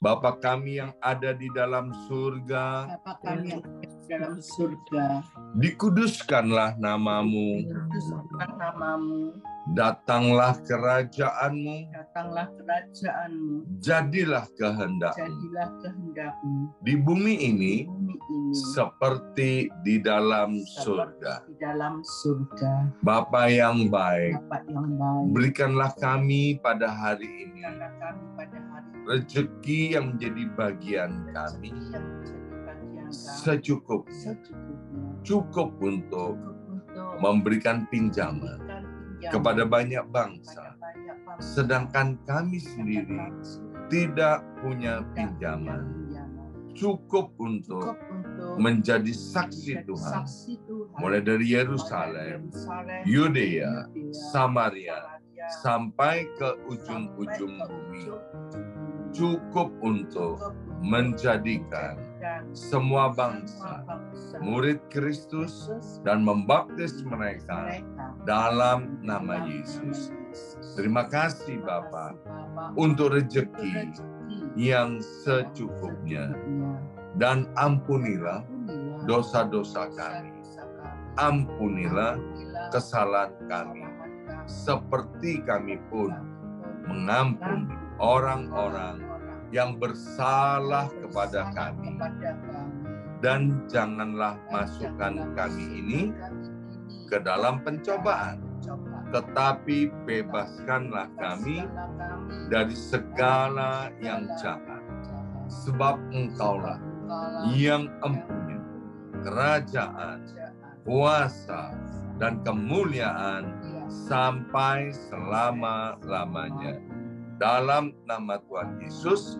Bapa kami yang ada di dalam surga, Bapa kami yang ada di dalam surga, dikuduskanlah namamu, dikuduskanlah namamu, datanglah kerajaanmu, datanglah kerajaanmu, jadilah kehendakmu jadilah kehendakmu di bumi di ini bumi ini seperti di dalam surga. seperti di dalam surga. Bapa yang baik, Bapa yang baik, berikanlah kami pada hari ini berikanlah kami pada hari ini rezeki yang menjadi bagian kami rezeki yang menjadi bagian kami secukupnya, secukupnya, cukup untuk untuk memberikan pinjaman memberikan pinjaman kepada banyak bangsa, kepada banyak bangsa, sedangkan kami sedangkan sendiri kami sendiri tidak punya tidak pinjaman, punya pinjaman. cukup untuk Cukup untuk menjadi saksi menjadi Tuhan, saksi Tuhan, mulai dari mulai Yerusalem, dari Yerusalem, Yudea, Yudea, Samaria, Samaria, sampai ke sampai ujung-ujung ke bumi, ujung-ujung bumi. cukup untuk Cukup untuk menjadikan menjadikan semua semua bangsa bangsa murid Kristus Kristus dan membaptis mereka dalam nama Yesus. Terima kasih Bapa untuk rezeki yang secukupnya, dan ampunilah dosa-dosa kami, ampunilah kesalahan kami, seperti kami pun mengampuni orang-orang yang bersalah kepada kami. Dan janganlah masukkan kami ini ke dalam pencobaan, tetapi bebaskanlah kami dari segala yang jahat. Sebab Engkaulah yang empunya kerajaan, kuasa, dan kemuliaan sampai selama-lamanya. Dalam nama Tuhan Yesus,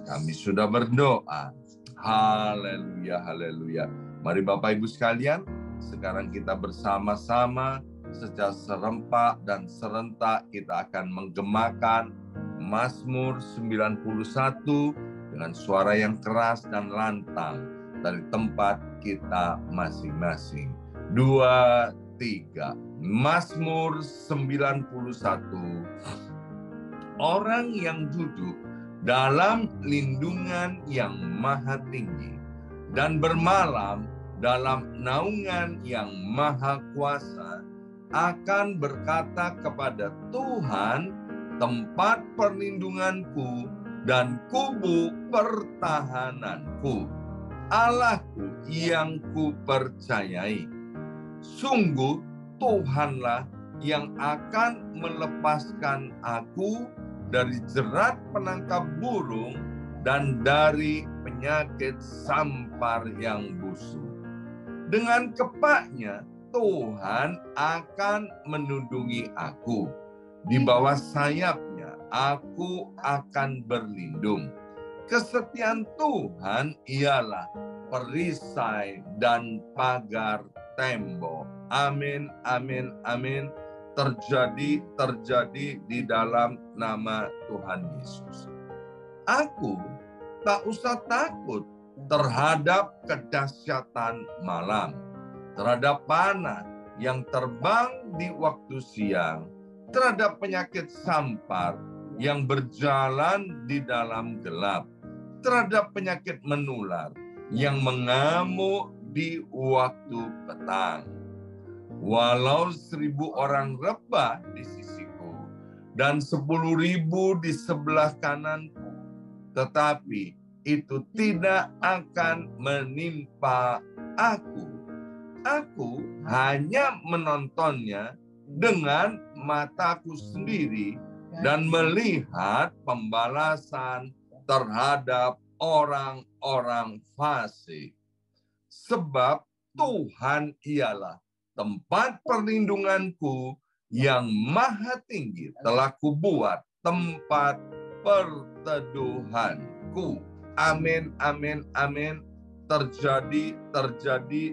kami sudah berdoa. Haleluya, haleluya. Mari Bapak Ibu sekalian, sekarang kita bersama-sama secara serempak dan serentak kita akan menggemakan Mazmur 91 dengan suara yang keras dan lantang dari tempat kita masing-masing. 2, 3. Mazmur 91. Orang yang duduk dalam lindungan yang maha tinggi dan bermalam dalam naungan yang maha kuasa akan berkata kepada Tuhan, tempat perlindunganku dan kubu pertahananku, Allahku yang kupercayai. Sungguh Tuhanlah yang akan melepaskan aku dari jerat penangkap burung dan dari penyakit sampar yang busuk. Dengan kepaknya Tuhan akan menundungi aku. Di bawah sayapnya aku akan berlindung. Kesetiaan Tuhan ialah perisai dan pagar tembok. Amin, amin, amin. Terjadi di dalam nama Tuhan Yesus. Aku tak usah takut terhadap kedahsyatan malam, terhadap panah yang terbang di waktu siang, terhadap penyakit sampar yang berjalan di dalam gelap, terhadap penyakit menular yang mengamuk di waktu petang. Walau 1.000 orang rebah di sisiku dan 10.000 di sebelah kananku, tetapi itu tidak akan menimpa aku. Aku hanya menontonnya dengan mataku sendiri dan melihat pembalasan terhadap orang-orang fasik. Sebab Tuhan ialah tempat perlindunganku yang maha tinggi, telah kubuat tempat perteduhanku. Amin, amin, amin. Terjadi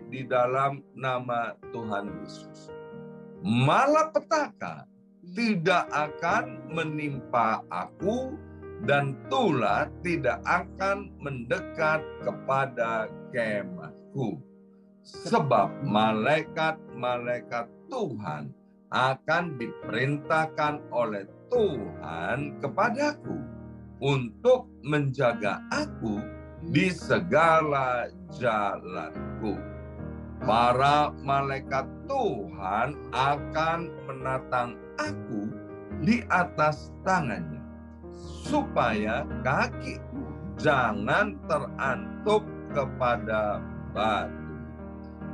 di dalam nama Tuhan Yesus. Malapetaka tidak akan menimpa aku dan tulah tidak akan mendekat kepada kemahku. Sebab malaikat-malaikat Tuhan akan diperintahkan oleh Tuhan kepadaku untuk menjaga aku di segala jalanku. Para malaikat Tuhan akan menatang aku di atas tangannya, supaya kakiku jangan terantuk kepada batu.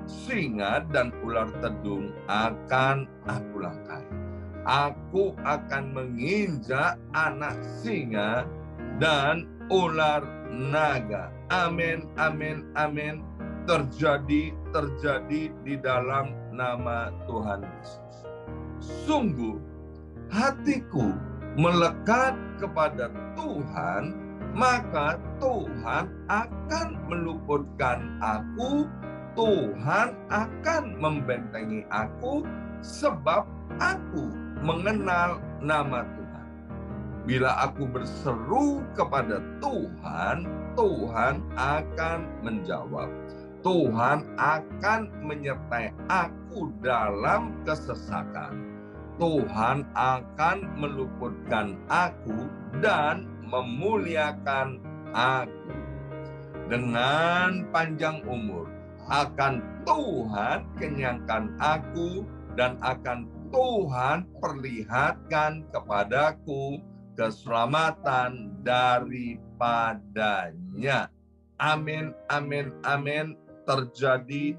Singa dan ular tedung akan aku langkai. Aku akan menginjak anak singa dan ular naga. Amin, amin, amin. Terjadi di dalam nama Tuhan Yesus. Sungguh hatiku melekat kepada Tuhan, maka Tuhan akan meluputkan aku, Tuhan akan membentengi aku, sebab aku mengenal nama Tuhan. Bila aku berseru kepada Tuhan, Tuhan akan menjawab. Tuhan akan menyertai aku dalam kesesakan. Tuhan akan meluputkan aku dan memuliakan aku. Dengan panjang umur akan Tuhan kenyangkan aku, dan akan Tuhan perlihatkan kepadaku keselamatan daripadanya. Amin, amin, amin. Terjadi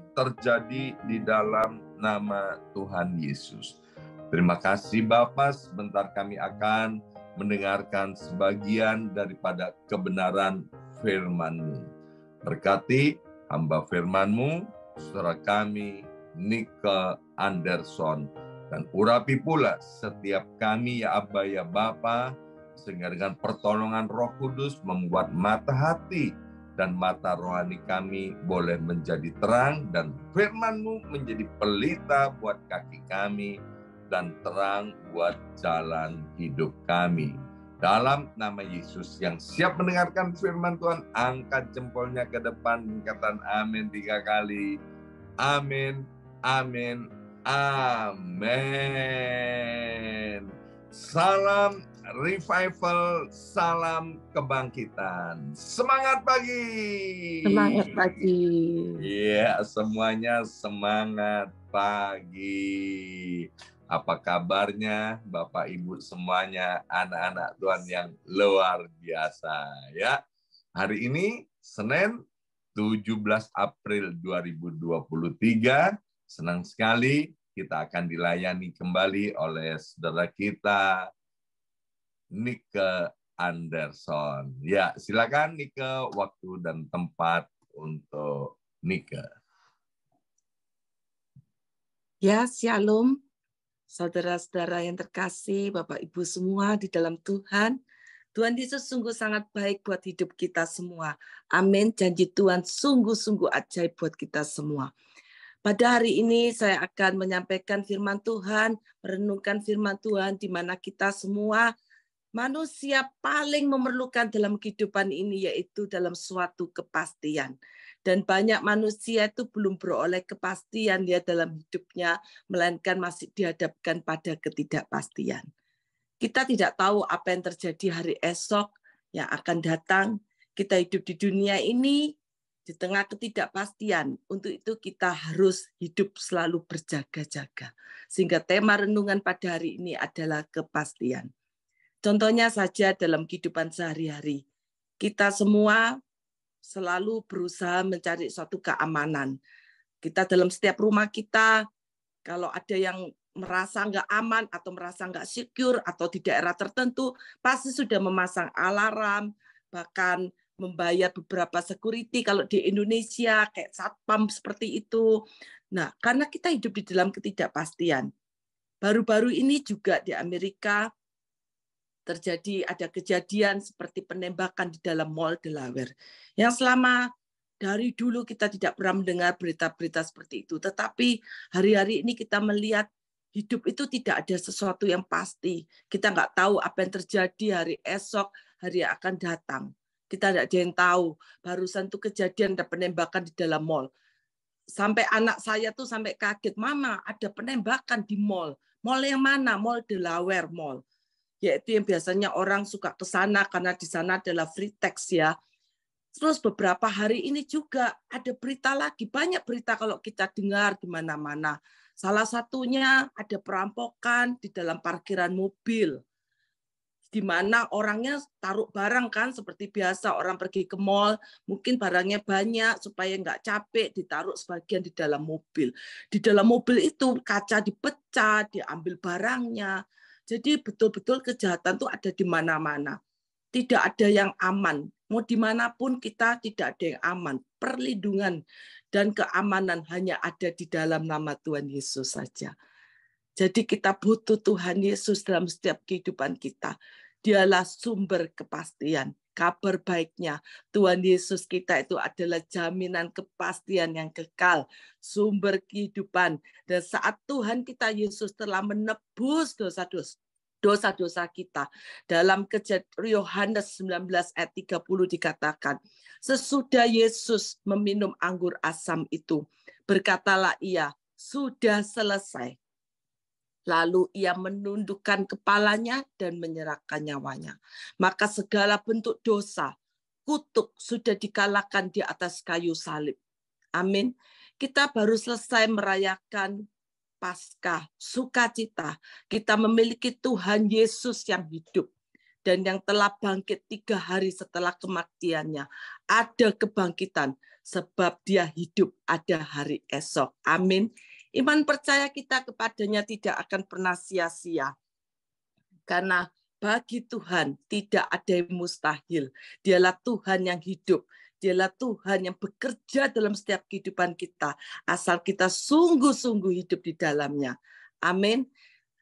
di dalam nama Tuhan Yesus. Terima kasih Bapa, sebentar kami akan mendengarkan sebagian daripada kebenaran firman-Mu. Berkati hamba firman-Mu, saudara kami Nike Anderson, dan urapi pula setiap kami ya Abba ya Bapa, sehingga dengan pertolongan Roh Kudus membuat mata hati dan mata rohani kami boleh menjadi terang, dan firman-Mu menjadi pelita buat kaki kami dan terang buat jalan hidup kami. Dalam nama Yesus, yang siap mendengarkan firman Tuhan, angkat jempolnya ke depan, katakan amin 3 kali. Amin, amin, amin. Salam revival, salam kebangkitan. Semangat pagi. Semangat pagi. Iya, semuanya semangat pagi. Apa kabarnya Bapak Ibu semuanya, anak-anak Tuhan yang luar biasa ya. Hari ini Senin 17 April 2023, senang sekali kita akan dilayani kembali oleh saudara kita Nike Anderson. Ya, silakan Nike, waktu dan tempat untuk Nike. Ya, shalom. Saudara-saudara yang terkasih, Bapak Ibu semua di dalam Tuhan. Tuhan Yesus sungguh sangat baik buat hidup kita semua. Amin. Janji Tuhan sungguh-sungguh ajaib buat kita semua. Pada hari ini saya akan menyampaikan firman Tuhan, merenungkan firman Tuhan di mana kita semua manusia paling memerlukan dalam kehidupan ini, yaitu dalam suatu kepastian. Dan banyak manusia itu belum beroleh kepastian ya dalam hidupnya, melainkan masih dihadapkan pada ketidakpastian. Kita tidak tahu apa yang terjadi hari esok yang akan datang. Kita hidup di dunia ini di tengah ketidakpastian. Untuk itu kita harus hidup selalu berjaga-jaga. Sehingga tema renungan pada hari ini adalah kepastian. Contohnya saja dalam kehidupan sehari-hari. Kita semua selalu berusaha mencari suatu keamanan. Kita dalam setiap rumah kita, kalau ada yang merasa nggak aman atau merasa nggak secure atau di daerah tertentu, pasti sudah memasang alarm, bahkan membayar beberapa security kalau di Indonesia, kayak satpam seperti itu. Nah, karena kita hidup di dalam ketidakpastian. Baru-baru ini juga di Amerika, terjadi ada kejadian seperti penembakan di dalam Mall Delaware. Yang selama dari dulu kita tidak pernah mendengar berita-berita seperti itu. Tetapi hari-hari ini kita melihat hidup itu tidak ada sesuatu yang pasti. Kita nggak tahu apa yang terjadi hari esok, hari yang akan datang. Kita tidak ada yang tahu. Barusan tuh kejadian ada penembakan di dalam mall. Sampai anak saya tuh sampai kaget, Mama ada penembakan di mall. Mall yang mana? Mall Delaware Mall. yaitu yang biasanya orang suka ke sana karena di sana adalah free text ya. Terus beberapa hari ini juga ada berita lagi, banyak berita kalau kita dengar di mana-mana. Salah satunya ada perampokan di dalam parkiran mobil, di mana orangnya taruh barang kan seperti biasa orang pergi ke mall, mungkin barangnya banyak supaya nggak capek, ditaruh sebagian di dalam mobil. Di dalam mobil itu kaca dipecah, diambil barangnya. Jadi betul-betul kejahatan itu ada di mana-mana. Tidak ada yang aman. Mau dimanapun kita tidak ada yang aman. Perlindungan dan keamanan hanya ada di dalam nama Tuhan Yesus saja. Jadi kita butuh Tuhan Yesus dalam setiap kehidupan kita. Dialah sumber kepastian. Kabar baiknya, Tuhan Yesus kita itu adalah jaminan kepastian yang kekal, sumber kehidupan. Dan saat Tuhan kita Yesus telah menebus dosa-dosa kita. Dalam Yohanes 19 ayat 30 dikatakan, sesudah Yesus meminum anggur asam itu, berkatalah ia, sudah selesai. Lalu ia menundukkan kepalanya dan menyerahkan nyawanya. Maka segala bentuk dosa, kutuk sudah dikalahkan di atas kayu salib. Amin. Kita baru selesai merayakan Paskah, sukacita. Kita memiliki Tuhan Yesus yang hidup dan yang telah bangkit 3 hari setelah kematiannya. Ada kebangkitan sebab dia hidup, ada hari esok. Amin. Iman percaya kita kepadanya tidak akan pernah sia-sia. Karena bagi Tuhan tidak ada yang mustahil. Dialah Tuhan yang hidup. Dialah Tuhan yang bekerja dalam setiap kehidupan kita. Asal kita sungguh-sungguh hidup di dalamnya. Amin.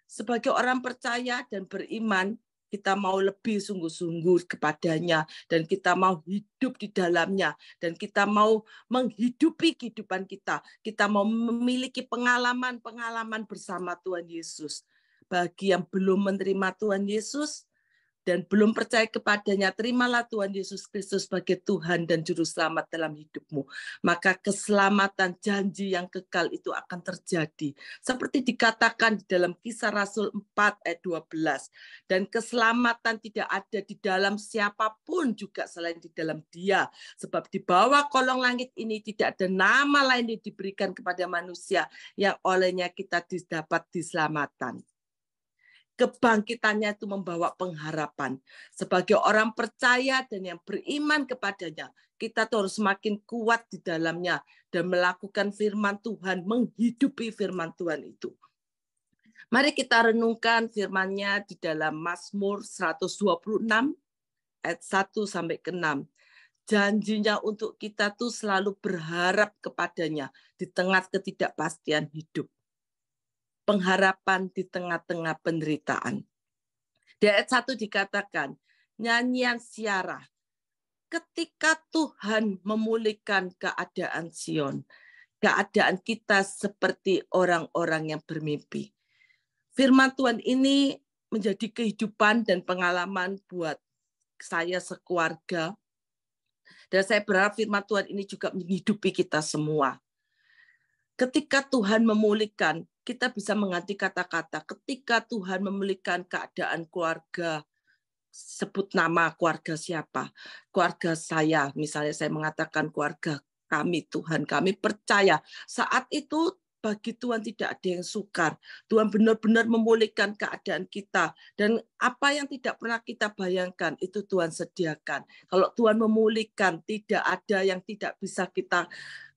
Sebagai orang percaya dan beriman, kita mau lebih sungguh-sungguh kepadanya, dan kita mau hidup di dalamnya, dan kita mau menghidupi kehidupan kita. Kita mau memiliki pengalaman-pengalaman bersama Tuhan Yesus. Bagi yang belum menerima Tuhan Yesus dan belum percaya kepadanya, terimalah Tuhan Yesus Kristus sebagai Tuhan dan Juru Selamat dalam hidupmu. Maka keselamatan janji yang kekal itu akan terjadi. Seperti dikatakan di dalam Kisah Rasul 4 ayat 12. Dan keselamatan tidak ada di dalam siapapun juga selain di dalam Dia. Sebab di bawah kolong langit ini tidak ada nama lain yang diberikan kepada manusia yang olehnya kita dapat diselamatkan. Kebangkitannya itu membawa pengharapan. Sebagai orang percaya dan yang beriman kepadanya, kita harus semakin kuat di dalamnya dan melakukan firman Tuhan, menghidupi firman Tuhan itu. Mari kita renungkan firman-Nya di dalam Mazmur 126 ayat 1 sampai ke 6. Janjinya untuk kita tuh selalu berharap kepadanya di tengah ketidakpastian hidup. Pengharapan di tengah-tengah penderitaan. Di ayat 1 dikatakan, nyanyian siarah. Ketika Tuhan memulihkan keadaan Sion, keadaan kita seperti orang-orang yang bermimpi. Firman Tuhan ini menjadi kehidupan dan pengalaman buat saya sekeluarga. Dan saya berharap firman Tuhan ini juga menghidupi kita semua. Ketika Tuhan memulihkan, kita bisa mengganti kata-kata. Ketika Tuhan memulihkan keadaan keluarga, sebut nama keluarga siapa? Keluarga saya, misalnya saya mengatakan keluarga kami, Tuhan kami percaya. Saat itu bagi Tuhan tidak ada yang sukar. Tuhan benar-benar memulihkan keadaan kita. Dan apa yang tidak pernah kita bayangkan, itu Tuhan sediakan. Kalau Tuhan memulihkan, tidak ada yang tidak bisa kita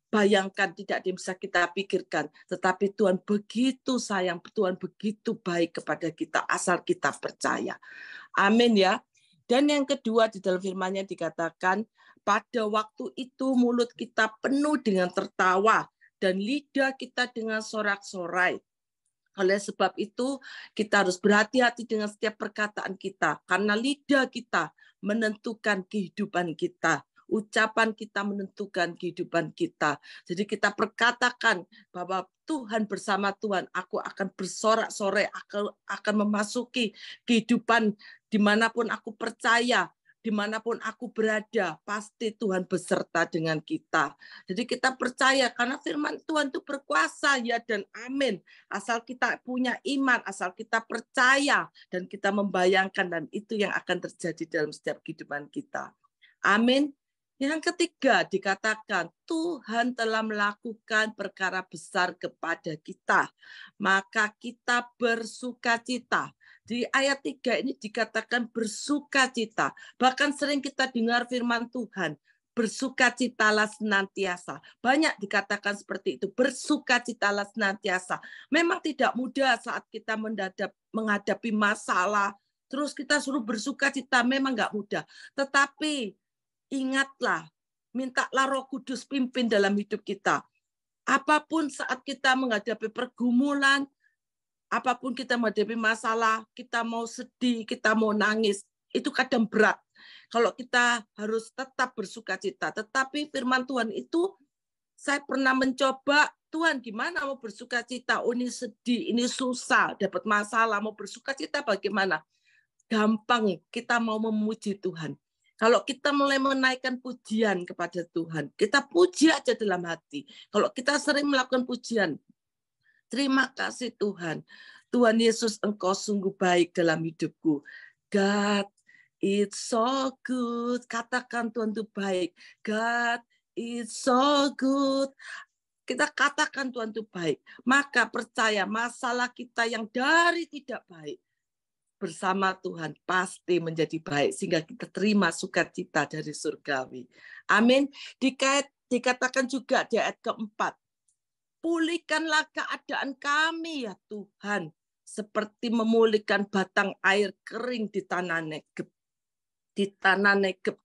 bayangkan, tidak ada yang bisa kita pikirkan. Tetapi Tuhan begitu sayang, Tuhan begitu baik kepada kita, asal kita percaya. Amin ya. Dan yang kedua di dalam firman-Nya dikatakan, pada waktu itu mulut kita penuh dengan tertawa, dan lidah kita dengan sorak-sorai. Oleh sebab itu, kita harus berhati-hati dengan setiap perkataan kita, karena lidah kita menentukan kehidupan kita. Ucapan kita menentukan kehidupan kita. Jadi kita perkatakan bahwa Tuhan bersama Tuhan, aku akan bersorak-sorai, aku akan memasuki kehidupan dimanapun aku percaya. dimanapun aku berada, pasti Tuhan beserta dengan kita. Jadi kita percaya karena firman Tuhan itu berkuasa, ya dan amin. Asal kita punya iman, asal kita percaya, dan kita membayangkan, dan itu yang akan terjadi dalam setiap kehidupan kita. Amin. Yang ketiga dikatakan, Tuhan telah melakukan perkara besar kepada kita, maka kita bersukacita. Di ayat 3 ini dikatakan bersukacita. Bahkan sering kita dengar firman Tuhan, bersukacitalah senantiasa. Banyak dikatakan seperti itu, bersukacitalah senantiasa. Memang tidak mudah saat kita menghadapi masalah, terus kita suruh bersukacita, memang nggak mudah. Tetapi ingatlah, mintalah Roh Kudus pimpin dalam hidup kita. Apapun saat kita menghadapi pergumulan, apapun kita menghadapi masalah, kita mau sedih, kita mau nangis, itu kadang berat. Kalau kita harus tetap bersukacita. Tetapi firman Tuhan itu, saya pernah mencoba, Tuhan gimana mau bersukacita? Oh ini sedih, ini susah, dapat masalah, mau bersukacita bagaimana? Gampang, kita mau memuji Tuhan. Kalau kita mulai menaikkan pujian kepada Tuhan, kita puji aja dalam hati. Kalau kita sering melakukan pujian, terima kasih Tuhan. Tuhan Yesus, Engkau sungguh baik dalam hidupku. God, it's so good. Katakan Tuhan itu baik. God, it's so good. Kita katakan Tuhan itu baik. Maka percaya masalah kita yang dari tidak baik, bersama Tuhan pasti menjadi baik, sehingga kita terima sukacita dari surgawi. Amin. Dikatakan juga di ayat keempat, pulihkanlah keadaan kami ya Tuhan, seperti memulihkan batang air kering di tanah Negeb. Di tanah Negeb,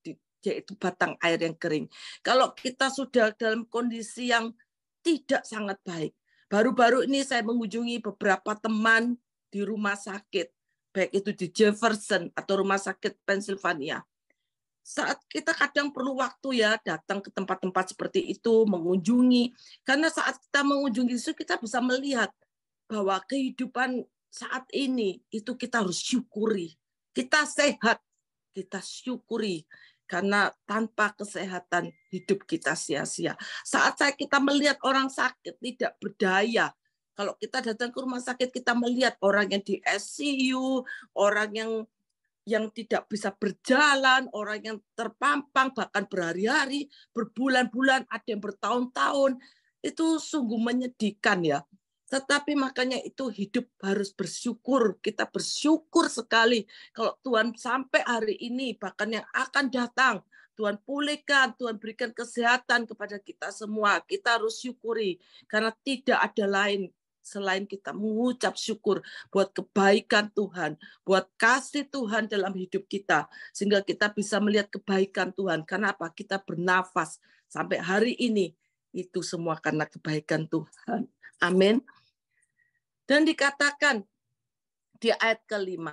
yaitu batang air yang kering. Kalau kita sudah dalam kondisi yang tidak sangat baik. Baru-baru ini saya mengunjungi beberapa teman di rumah sakit, baik itu di Jefferson atau rumah sakit Pennsylvania. Saat kita kadang perlu waktu ya datang ke tempat-tempat seperti itu, mengunjungi. Karena saat kita mengunjungi itu kita bisa melihat bahwa kehidupan saat ini itu kita harus syukuri. Kita sehat, kita syukuri. Karena tanpa kesehatan hidup kita sia-sia. Saat kita melihat orang sakit tidak berdaya, kalau kita datang ke rumah sakit, kita melihat orang yang di ICU, orang yang tidak bisa berjalan, orang yang terpampang, bahkan berhari-hari, berbulan-bulan, ada yang bertahun-tahun. Itu sungguh menyedihkan ya. Tetapi makanya itu hidup harus bersyukur. Kita bersyukur sekali kalau Tuhan sampai hari ini, bahkan yang akan datang, Tuhan pulihkan, Tuhan berikan kesehatan kepada kita semua. Kita harus syukuri, karena tidak ada lain selain kita mengucap syukur buat kebaikan Tuhan, buat kasih Tuhan dalam hidup kita, sehingga kita bisa melihat kebaikan Tuhan. Karena apa? Kita bernafas sampai hari ini, itu semua karena kebaikan Tuhan. Amin. Dan dikatakan di ayat ke-5,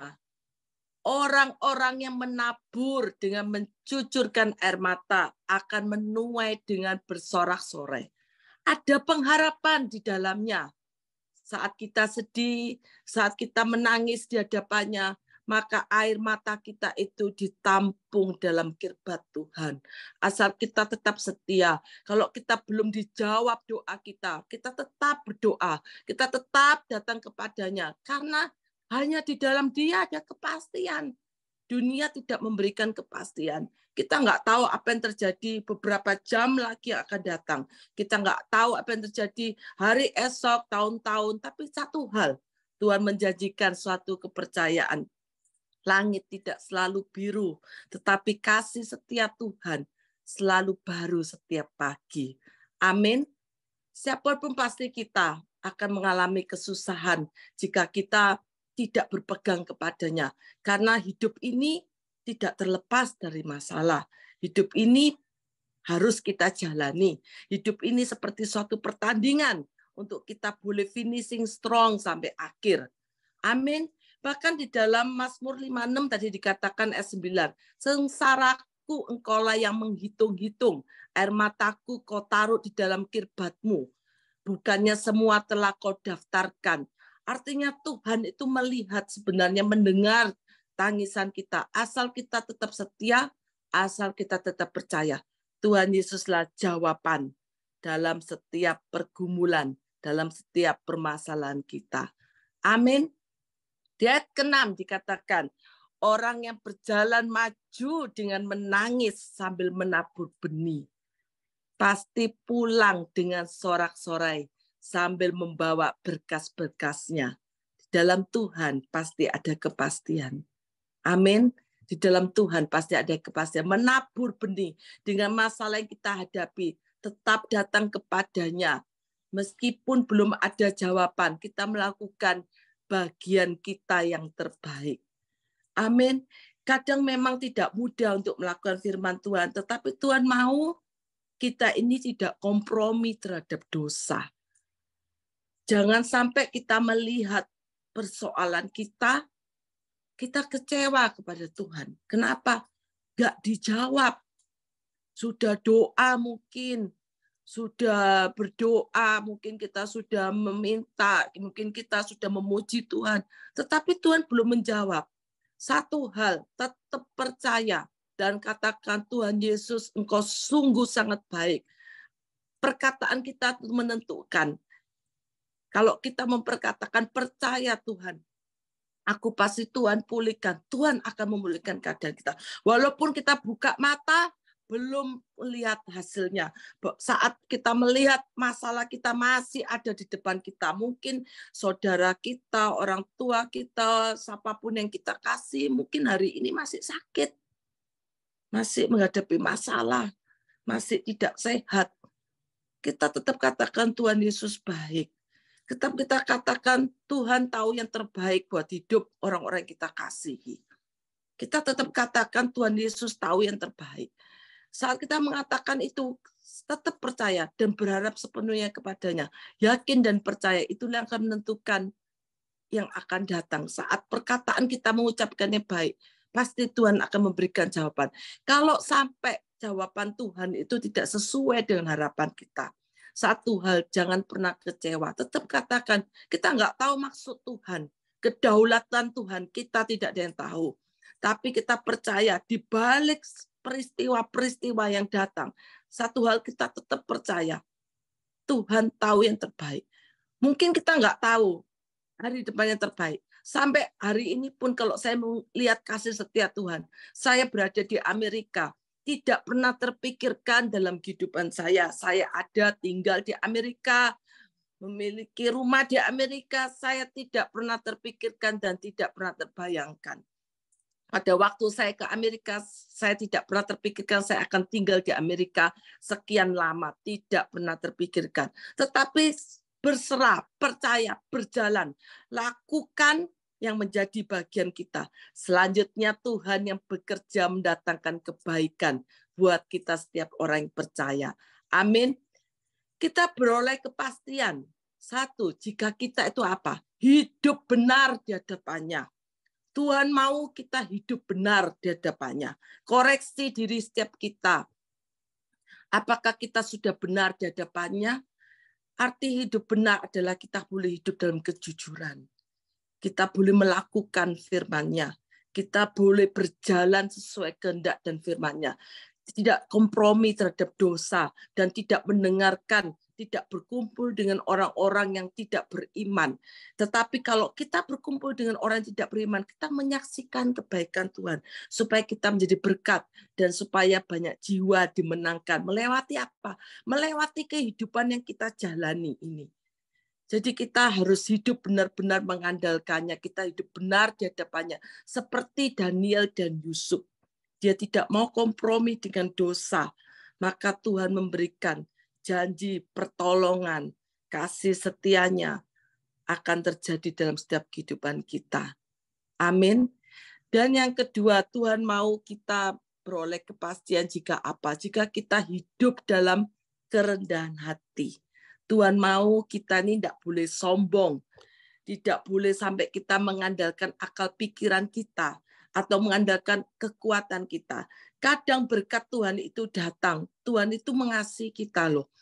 orang-orang yang menabur dengan mencucurkan air mata akan menuai dengan bersorak-sorai. Ada pengharapan di dalamnya. Saat kita sedih, saat kita menangis di hadapannya, maka air mata kita itu ditampung dalam kirbat Tuhan. Asal kita tetap setia. Kalau kita belum dijawab doa kita, kita tetap berdoa. Kita tetap datang kepadanya. Karena hanya di dalam Dia ada kepastian. Dunia tidak memberikan kepastian. Kita nggak tahu apa yang terjadi beberapa jam lagi akan datang. Kita nggak tahu apa yang terjadi hari esok, tahun-tahun. Tapi satu hal, Tuhan menjanjikan suatu kepercayaan. Langit tidak selalu biru, tetapi kasih setia Tuhan selalu baru setiap pagi. Amin. Siapapun pasti kita akan mengalami kesusahan jika kita tidak berpegang kepadanya. Karena hidup ini tidak terlepas dari masalah. Hidup ini harus kita jalani. Hidup ini seperti suatu pertandingan untuk kita boleh finishing strong sampai akhir. Amin. Bahkan di dalam Mazmur 56 tadi dikatakan ayat 9, sengsaraku engkaulah yang menghitung-hitung, air mataku kau taruh di dalam kirbatmu. Bukannya semua telah kau daftarkan. Artinya Tuhan itu melihat, sebenarnya mendengar tangisan kita. Asal kita tetap setia, asal kita tetap percaya Tuhan Yesuslah jawaban dalam setiap pergumulan, dalam setiap permasalahan kita. Amin. Di ayat ke-6 dikatakan, orang yang berjalan maju dengan menangis sambil menabur benih, pasti pulang dengan sorak-sorai sambil membawa berkas-berkasnya. Di dalam Tuhan pasti ada kepastian. Amin. Di dalam Tuhan pasti ada kepastian. Menabur benih dengan masalah yang kita hadapi, tetap datang kepadanya. Meskipun belum ada jawaban, kita melakukan bagian kita yang terbaik. Amin. Kadang memang tidak mudah untuk melakukan firman Tuhan, tetapi Tuhan mau kita ini tidak kompromi terhadap dosa. Jangan sampai kita melihat persoalan kita kecewa kepada Tuhan. Kenapa? Gak dijawab. Sudah doa mungkin, sudah berdoa, mungkin kita sudah meminta, mungkin kita sudah memuji Tuhan. Tetapi Tuhan belum menjawab. Satu hal, tetap percaya dan katakan, Tuhan Yesus, Engkau sungguh sangat baik. Perkataan kita menentukan. Kalau kita memperkatakan percaya Tuhan, aku pasti Tuhan pulihkan. Tuhan akan memulihkan keadaan kita. Walaupun kita buka mata, belum melihat hasilnya. Saat kita melihat masalah kita masih ada di depan kita. Mungkin saudara kita, orang tua kita, siapapun yang kita kasih, mungkin hari ini masih sakit. Masih menghadapi masalah. Masih tidak sehat. Kita tetap katakan Tuhan Yesus baik. Tetap kita katakan Tuhan tahu yang terbaik buat hidup orang-orang yang kita kasihi. Kita tetap katakan Tuhan Yesus tahu yang terbaik. Saat kita mengatakan itu, tetap percaya dan berharap sepenuhnya kepadanya. Yakin dan percaya, itulah yang akan menentukan yang akan datang. Saat perkataan kita mengucapkannya baik, pasti Tuhan akan memberikan jawaban. Kalau sampai jawaban Tuhan itu tidak sesuai dengan harapan kita, satu hal, jangan pernah kecewa. Tetap katakan, kita nggak tahu maksud Tuhan. Kedaulatan Tuhan, kita tidak ada yang tahu. Tapi kita percaya di balik peristiwa-peristiwa yang datang, satu hal kita tetap percaya, Tuhan tahu yang terbaik. Mungkin kita nggak tahu hari depan yang terbaik. Sampai hari ini pun kalau saya melihat kasih setia Tuhan, saya berada di Amerika, tidak pernah terpikirkan dalam kehidupan saya. Saya ada tinggal di Amerika, memiliki rumah di Amerika, saya tidak pernah terpikirkan dan tidak pernah terbayangkan. Pada waktu saya ke Amerika, saya tidak pernah terpikirkan saya akan tinggal di Amerika sekian lama. Tidak pernah terpikirkan. Tetapi berserah, percaya, berjalan. Lakukan yang menjadi bagian kita. Selanjutnya Tuhan yang bekerja mendatangkan kebaikan buat kita setiap orang yang percaya. Amin. Kita beroleh kepastian. Satu, jika kita itu apa? Hidup benar di hadapannya. Tuhan mau kita hidup benar di hadapannya. Koreksi diri setiap kita. Apakah kita sudah benar di hadapannya? Arti hidup benar adalah kita boleh hidup dalam kejujuran. Kita boleh melakukan firman-Nya. Kita boleh berjalan sesuai kehendak dan firman-Nya. Tidak kompromi terhadap dosa dan tidak mendengarkan, tidak berkumpul dengan orang-orang yang tidak beriman. Tetapi kalau kita berkumpul dengan orang yang tidak beriman, kita menyaksikan kebaikan Tuhan. Supaya kita menjadi berkat dan supaya banyak jiwa dimenangkan. Melewati apa? Melewati kehidupan yang kita jalani ini. Jadi kita harus hidup benar-benar mengandalkannya. Kita hidup benar di hadapannya. Seperti Daniel dan Yusuf. Dia tidak mau kompromi dengan dosa. Maka Tuhan memberikan janji pertolongan, kasih setianya akan terjadi dalam setiap kehidupan kita. Amin. Dan yang kedua, Tuhan mau kita beroleh kepastian jika apa? Jika kita hidup dalam kerendahan hati. Tuhan mau kita ini tidak boleh sombong. Tidak boleh sampai kita mengandalkan akal pikiran kita atau mengandalkan kekuatan kita. Kadang berkat Tuhan itu datang. Tuhan itu mengasihi kita loh.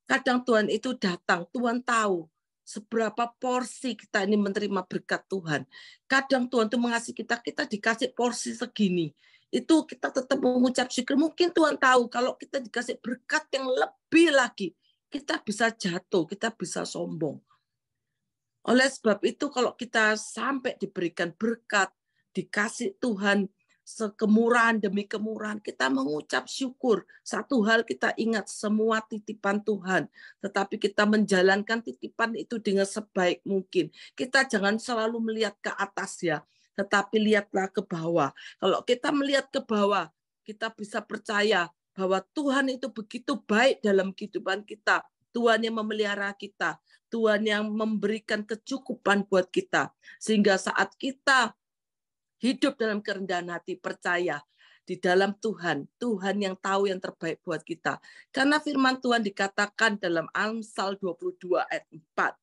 Kadang Tuhan itu datang. Tuhan tahu seberapa porsi kita ini menerima berkat Tuhan. Kadang Tuhan itu mengasihi kita, kita dikasih porsi segini. itu kita tetap mengucap syukur. Mungkin Tuhan tahu kalau kita dikasih berkat yang lebih lagi, kita bisa jatuh, kita bisa sombong. Oleh sebab itu kalau kita sampai diberikan berkat, dikasih Tuhan sekemurahan demi kemurahan, kita mengucap syukur. Satu hal kita ingat, semua titipan Tuhan, tetapi kita menjalankan titipan itu dengan sebaik mungkin. Kita jangan selalu melihat ke atas ya, tetapi lihatlah ke bawah. Kalau kita melihat ke bawah, kita bisa percaya bahwa Tuhan itu begitu baik dalam kehidupan kita. Tuhan yang memelihara kita, Tuhan yang memberikan kecukupan buat kita. Sehingga saat kita hidup dalam kerendahan hati, percaya di dalam Tuhan, Tuhan yang tahu yang terbaik buat kita. Karena firman Tuhan dikatakan dalam Amsal 22 ayat 4,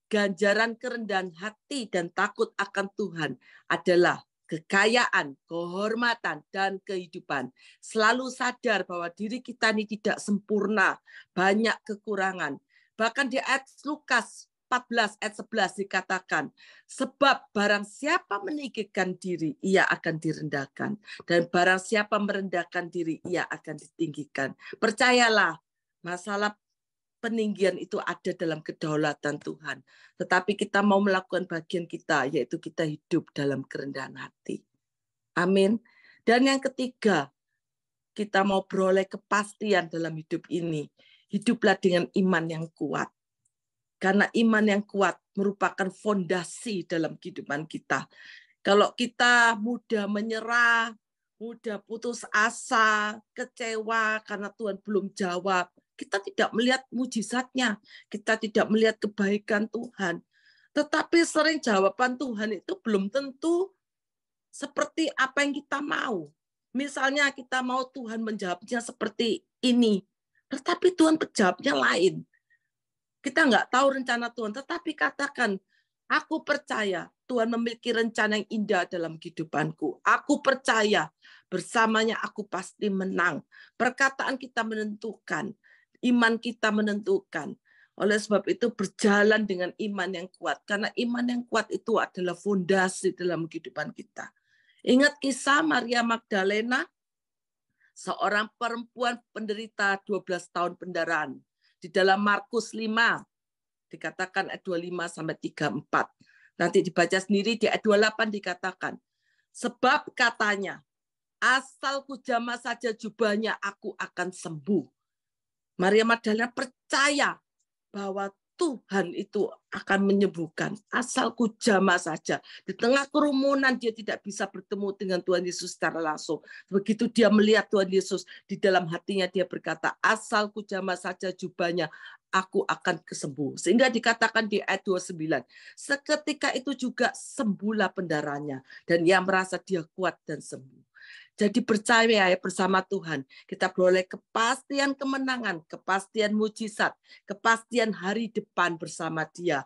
ganjaran kerendahan hati dan takut akan Tuhan adalah kekayaan, kehormatan, dan kehidupan. Selalu sadar bahwa diri kita ini tidak sempurna, banyak kekurangan. Bahkan di ayat Lukas 14 ayat 11 dikatakan, sebab barang siapa meninggikan diri, ia akan direndahkan. Dan barang siapa merendahkan diri, ia akan ditinggikan. Percayalah, masalah peninggian itu ada dalam kedaulatan Tuhan. Tetapi kita mau melakukan bagian kita, yaitu kita hidup dalam kerendahan hati. Amin. Dan yang ketiga, kita mau beroleh kepastian dalam hidup ini. Hiduplah dengan iman yang kuat. Karena iman yang kuat merupakan fondasi dalam kehidupan kita. Kalau kita mudah menyerah, mudah putus asa, kecewa karena Tuhan belum jawab, kita tidak melihat mujizatnya, kita tidak melihat kebaikan Tuhan. Tetapi sering jawaban Tuhan itu belum tentu seperti apa yang kita mau. Misalnya kita mau Tuhan menjawabnya seperti ini, tetapi Tuhan menjawabnya lain. Kita nggak tahu rencana Tuhan, tetapi katakan, aku percaya Tuhan memiliki rencana yang indah dalam kehidupanku. Aku percaya bersamanya aku pasti menang. Perkataan kita menentukan, iman kita menentukan. Oleh sebab itu berjalan dengan iman yang kuat. Karena iman yang kuat itu adalah fondasi dalam kehidupan kita. Ingat kisah Maria Magdalena, seorang perempuan penderita 12 tahun pendarahan. Di dalam Markus 5, dikatakan ayat 25 sampai 34. Nanti dibaca sendiri di ayat 28 dikatakan, sebab katanya, asal kujama saja jubahnya aku akan sembuh. Maria Magdalena percaya bahwa Tuhan itu akan menyembuhkan. Asal kujama saja. Di tengah kerumunan dia tidak bisa bertemu dengan Tuhan Yesus secara langsung. Begitu dia melihat Tuhan Yesus, di dalam hatinya dia berkata, asal kujama saja jubahnya, aku akan kesembuh. Sehingga dikatakan di ayat 29, seketika itu juga sembuhlah pendarahannya. Dan ia merasa dia kuat dan sembuh. Jadi percaya ya bersama Tuhan, kita beroleh kepastian kemenangan, kepastian mujizat, kepastian hari depan bersama Dia.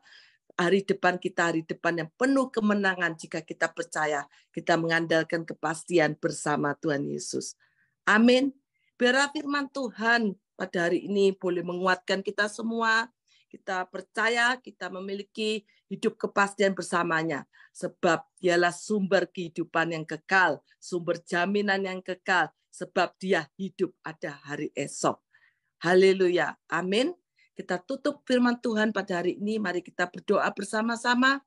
Hari depan kita, hari depan yang penuh kemenangan jika kita percaya, kita mengandalkan kepastian bersama Tuhan Yesus. Amin. Biar firman Tuhan pada hari ini boleh menguatkan kita semua. Kita percaya kita memiliki hidup kepastian bersamanya. Sebab dialah sumber kehidupan yang kekal, sumber jaminan yang kekal. Sebab dia hidup ada hari esok. Haleluya. Amin. Kita tutup firman Tuhan pada hari ini. Mari kita berdoa bersama-sama.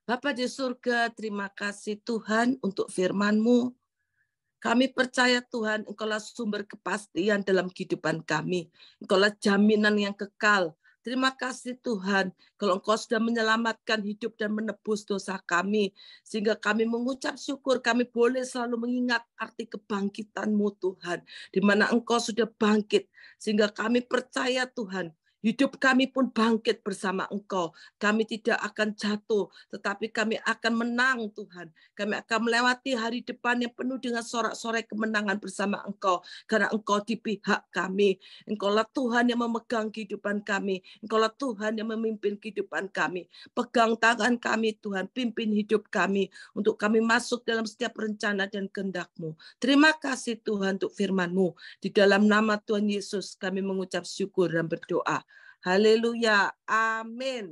Bapa di surga, terima kasih Tuhan untuk firman-Mu. Kami percaya Tuhan, Engkaulah sumber kepastian dalam kehidupan kami. Engkaulah jaminan yang kekal. Terima kasih Tuhan, kalau Engkau sudah menyelamatkan hidup dan menebus dosa kami. Sehingga kami mengucap syukur, kami boleh selalu mengingat arti kebangkitan-Mu Tuhan. Di mana Engkau sudah bangkit. Sehingga kami percaya Tuhan, hidup kami pun bangkit bersama Engkau. Kami tidak akan jatuh, tetapi kami akan menang Tuhan. Kami akan melewati hari depan yang penuh dengan sorak-sorai kemenangan bersama Engkau. Karena Engkau di pihak kami. Engkaulah Tuhan yang memegang kehidupan kami. Engkaulah Tuhan yang memimpin kehidupan kami. Pegang tangan kami Tuhan, pimpin hidup kami. Untuk kami masuk dalam setiap rencana dan kehendak-Mu. Terima kasih Tuhan untuk firman-Mu. Di dalam nama Tuhan Yesus kami mengucap syukur dan berdoa. Haleluya. Amin.